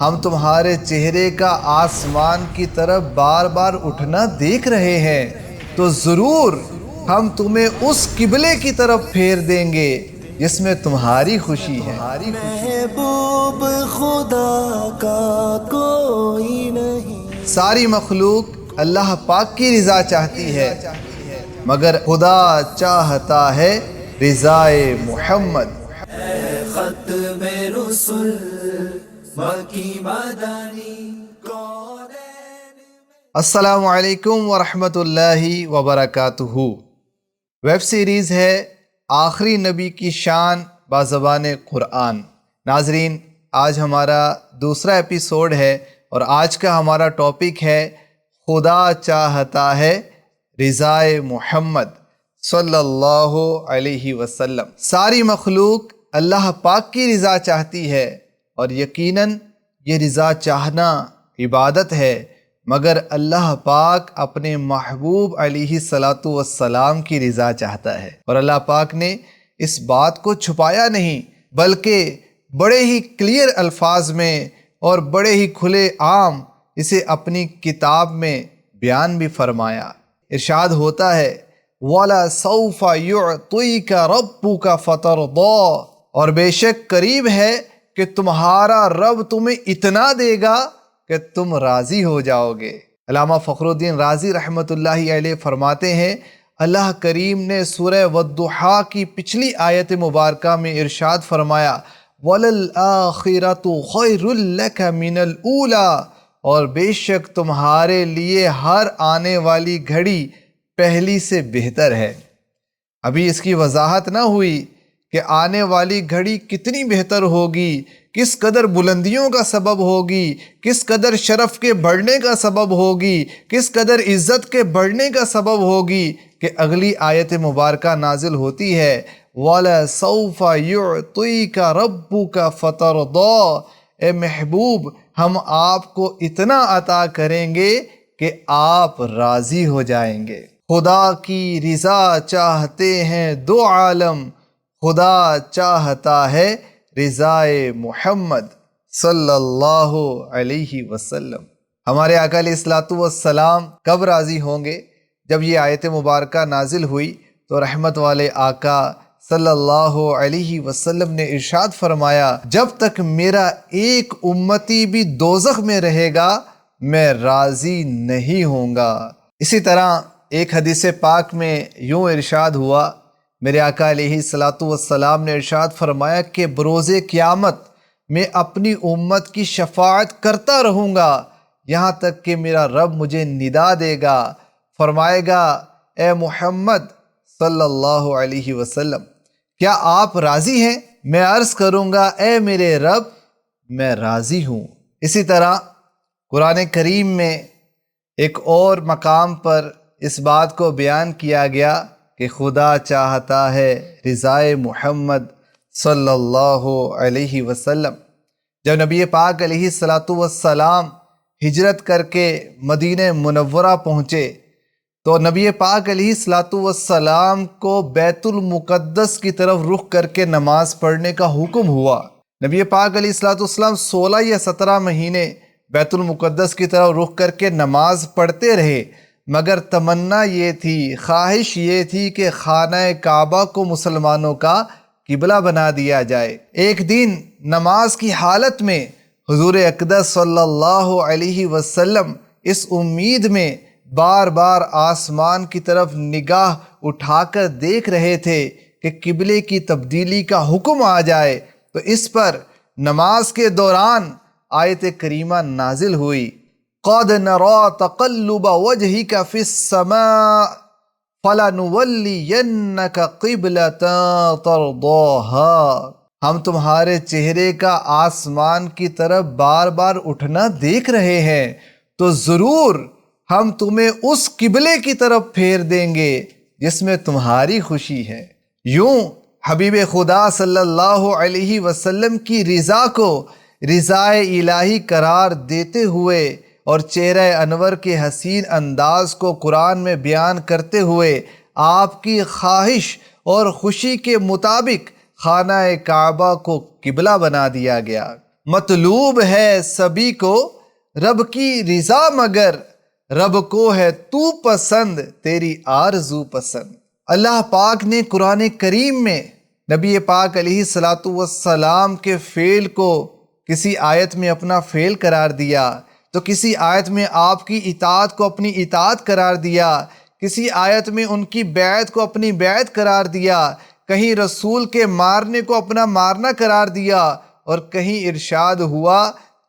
ہم تمہارے چہرے کا آسمان کی طرف بار بار اٹھنا دیکھ رہے ہیں، تو ضرور ہم تمہیں اس قبلے کی طرف پھیر دیں گے جس میں تمہاری خوشی ہے۔ محبوب خدا کا کوئی نہیں۔ ساری مخلوق اللہ پاک کی رضا چاہتی ہے، مگر خدا چاہتا ہے رضائے محمد۔ اے ختم رسل مکی مدنی کونین۔ السلام علیکم ورحمۃ اللہ وبرکاتہ۔ ویب سیریز ہے آخری نبی کی شان بازبان قرآن۔ ناظرین، آج ہمارا دوسرا ایپیسوڈ ہے اور آج کا ہمارا ٹاپک ہے خدا چاہتا ہے رضائے محمد صلی اللہ علیہ وسلم۔ ساری مخلوق اللہ پاک کی رضا چاہتی ہے، اور یقیناً یہ رضا چاہنا عبادت ہے، مگر اللہ پاک اپنے محبوب علیہ الصلاۃ والسلام کی رضا چاہتا ہے، اور اللہ پاک نے اس بات کو چھپایا نہیں بلکہ بڑے ہی کلیئر الفاظ میں اور بڑے ہی کھلے عام اسے اپنی کتاب میں بیان بھی فرمایا۔ ارشاد ہوتا ہے وَلَسَوْفَ يُعْطِيكَ رَبُّكَ فَتَرْضَىٰ، اور بے شک قریب ہے کہ تمہارا رب تمہیں اتنا دے گا کہ تم راضی ہو جاؤ گے۔ علامہ فخر الدین رازی رحمۃ اللہ علیہ فرماتے ہیں اللہ کریم نے سورہ والضحیٰ کی پچھلی آیت مبارکہ میں ارشاد فرمایا وَلَلْآخِرَةُ خَيْرٌ لَكَ مِنَ الْأُولَىٰ، اور بے شک تمہارے لیے ہر آنے والی گھڑی پہلی سے بہتر ہے۔ ابھی اس کی وضاحت نہ ہوئی کہ آنے والی گھڑی کتنی بہتر ہوگی، کس قدر بلندیوں کا سبب ہوگی، کس قدر شرف کے بڑھنے کا سبب ہوگی، کس قدر عزت کے بڑھنے کا سبب ہوگی، کہ اگلی آیت مبارکہ نازل ہوتی ہے وَلَسَوْفَ يُعْطِيكَ رَبُّكَ فَتَرْضَىٰ، اے محبوب ہم آپ کو اتنا عطا کریں گے کہ آپ راضی ہو جائیں گے۔ خدا کی رضا چاہتے ہیں دو عالم، خدا چاہتا ہے رضائے محمد صلی اللہ علیہ وسلم۔ ہمارے آقا علیہ الصلوۃ والسلام کب راضی ہوں گے؟ جب یہ آیت مبارکہ نازل ہوئی تو رحمت والے آقا صلی اللہ علیہ وسلم نے ارشاد فرمایا جب تک میرا ایک امتی بھی دوزخ میں رہے گا میں راضی نہیں ہوں گا۔ اسی طرح ایک حدیث پاک میں یوں ارشاد ہوا، میرے آقا علیہ الصلوۃ والسلام نے ارشاد فرمایا کہ بروز قیامت میں اپنی امت کی شفاعت کرتا رہوں گا یہاں تک کہ میرا رب مجھے ندا دے گا، فرمائے گا اے محمد صلی اللہ علیہ وسلم کیا آپ راضی ہیں؟ میں عرض کروں گا اے میرے رب میں راضی ہوں۔ اسی طرح قرآن کریم میں ایک اور مقام پر اس بات کو بیان کیا گیا کہ خدا چاہتا ہے رضائے محمد صلی اللہ علیہ وسلم۔ جب نبی پاک علیہ الصلوۃ والسلام ہجرت کر کے مدینہ منورہ پہنچے تو نبی پاک علیہ الصلوۃ والسلام کو بیت المقدس کی طرف رخ کر کے نماز پڑھنے کا حکم ہوا۔ نبی پاک علیہ الصلوۃ والسلام 16 یا 17 مہینے بیت المقدس کی طرف رخ کر کے نماز پڑھتے رہے، مگر تمنا یہ تھی، خواہش یہ تھی کہ خانہ کعبہ کو مسلمانوں کا قبلہ بنا دیا جائے۔ ایک دن نماز کی حالت میں حضور اقدس صلی اللہ علیہ وسلم اس امید میں بار بار آسمان کی طرف نگاہ اٹھا کر دیکھ رہے تھے کہ قبلے کی تبدیلی کا حکم آ جائے، تو اس پر نماز کے دوران آیت کریمہ نازل ہوئی قَدْ نَرَىٰ تَقَلُّبَ وَجْهِكَ فِي السَّمَاءِ فَلَنُوَلِّيَنَّكَ قِبْلَةً تَرْضَاهَا، ہم تمہارے چہرے کا آسمان کی طرف بار بار اٹھنا دیکھ رہے ہیں، تو ضرور ہم تمہیں اس قبلے کی طرف پھیر دیں گے جس میں تمہاری خوشی ہے۔ یوں حبیب خدا صلی اللہ علیہ وسلم کی رضا کو رضائے الہی قرار دیتے ہوئے اور چہرہ انور کے حسین انداز کو قرآن میں بیان کرتے ہوئے آپ کی خواہش اور خوشی کے مطابق خانہ کعبہ کو قبلہ بنا دیا گیا۔ مطلوب ہے سبھی کو رب کی رضا مگر رب کو ہے تو پسند تیری آرزو پسند۔ اللہ پاک نے قرآن کریم میں نبی پاک علیہ الصلاۃ والسلام کے فعل کو کسی آیت میں اپنا فعل قرار دیا، تو کسی آیت میں آپ کی اطاعت کو اپنی اطاعت قرار دیا، کسی آیت میں ان کی بیعت کو اپنی بیعت قرار دیا، کہیں رسول کے مارنے کو اپنا مارنا قرار دیا، اور کہیں ارشاد ہوا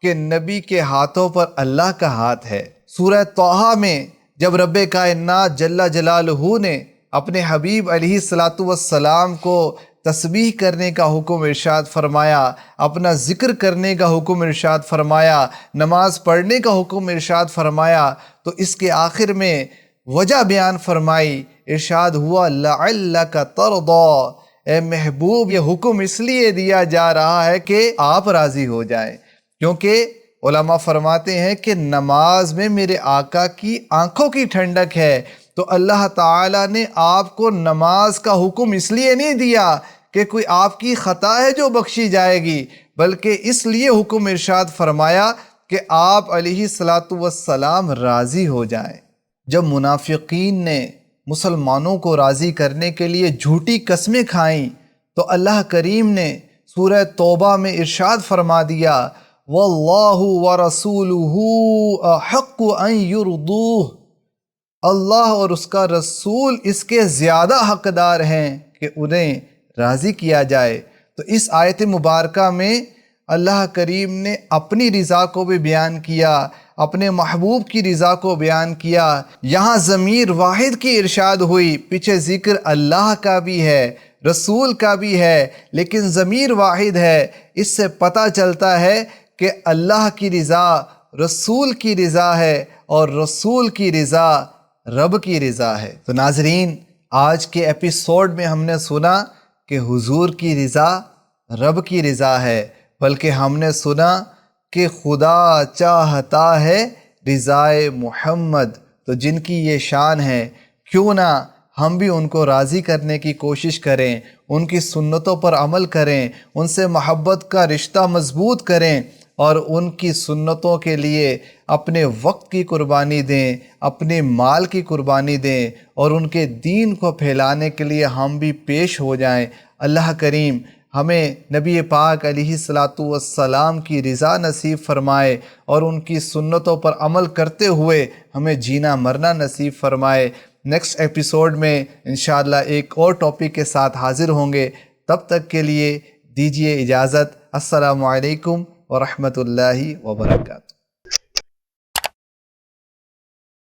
کہ نبی کے ہاتھوں پر اللہ کا ہاتھ ہے۔ سورہ طٰہٰ میں جب رب کائنات جل جلالہ نے اپنے حبیب علیہ الصلاۃ والسلام کو تسبیح کرنے کا حکم ارشاد فرمایا، اپنا ذکر کرنے کا حکم ارشاد فرمایا، نماز پڑھنے کا حکم ارشاد فرمایا، تو اس کے آخر میں وجہ بیان فرمائی، ارشاد ہوا لعلک ترضی، اے محبوب یہ حکم اس لیے دیا جا رہا ہے کہ آپ راضی ہو جائیں، کیونکہ علماء فرماتے ہیں کہ نماز میں میرے آقا کی آنکھوں کی ٹھنڈک ہے، تو اللہ تعالیٰ نے آپ کو نماز کا حکم اس لیے نہیں دیا کہ کوئی آپ کی خطا ہے جو بخشی جائے گی، بلکہ اس لیے حکم ارشاد فرمایا کہ آپ علیہ الصلاۃ والسلام راضی ہو جائیں۔ جب منافقین نے مسلمانوں کو راضی کرنے کے لیے جھوٹی قسمیں کھائیں تو اللہ کریم نے سورہ توبہ میں ارشاد فرما دیا واللہ ورسولہ احق ان یرضوہ، اللہ اور اس کا رسول اس کے زیادہ حقدار ہیں کہ انہیں راضی کیا جائے۔ تو اس آیت مبارکہ میں اللہ کریم نے اپنی رضا کو بھی بیان کیا، اپنے محبوب کی رضا کو بیان کیا۔ یہاں ضمیر واحد کی ارشاد ہوئی، پیچھے ذکر اللہ کا بھی ہے، رسول کا بھی ہے، لیکن ضمیر واحد ہے۔ اس سے پتہ چلتا ہے کہ اللہ کی رضا رسول کی رضا ہے اور رسول کی رضا رب کی رضا ہے۔ تو ناظرین، آج کے ایپیسوڈ میں ہم نے سنا کہ حضور کی رضا رب کی رضا ہے، بلکہ ہم نے سنا کہ خدا چاہتا ہے رضائے محمد، تو جن کی یہ شان ہے کیوں نہ ہم بھی ان کو راضی کرنے کی کوشش کریں، ان کی سنتوں پر عمل کریں، ان سے محبت کا رشتہ مضبوط کریں، اور ان کی سنتوں کے لیے اپنے وقت کی قربانی دیں، اپنے مال کی قربانی دیں، اور ان کے دین کو پھیلانے کے لیے ہم بھی پیش ہو جائیں۔ اللہ کریم ہمیں نبی پاک علیہ الصلاۃ والسلام کی رضا نصیب فرمائے اور ان کی سنتوں پر عمل کرتے ہوئے ہمیں جینا مرنا نصیب فرمائے۔ نیکسٹ ایپیسوڈ میں انشاءاللہ ایک اور ٹاپک کے ساتھ حاضر ہوں گے، تب تک کے لیے دیجیے اجازت۔ السلام علیکم ورحمۃ اللہ وبرکاتہ۔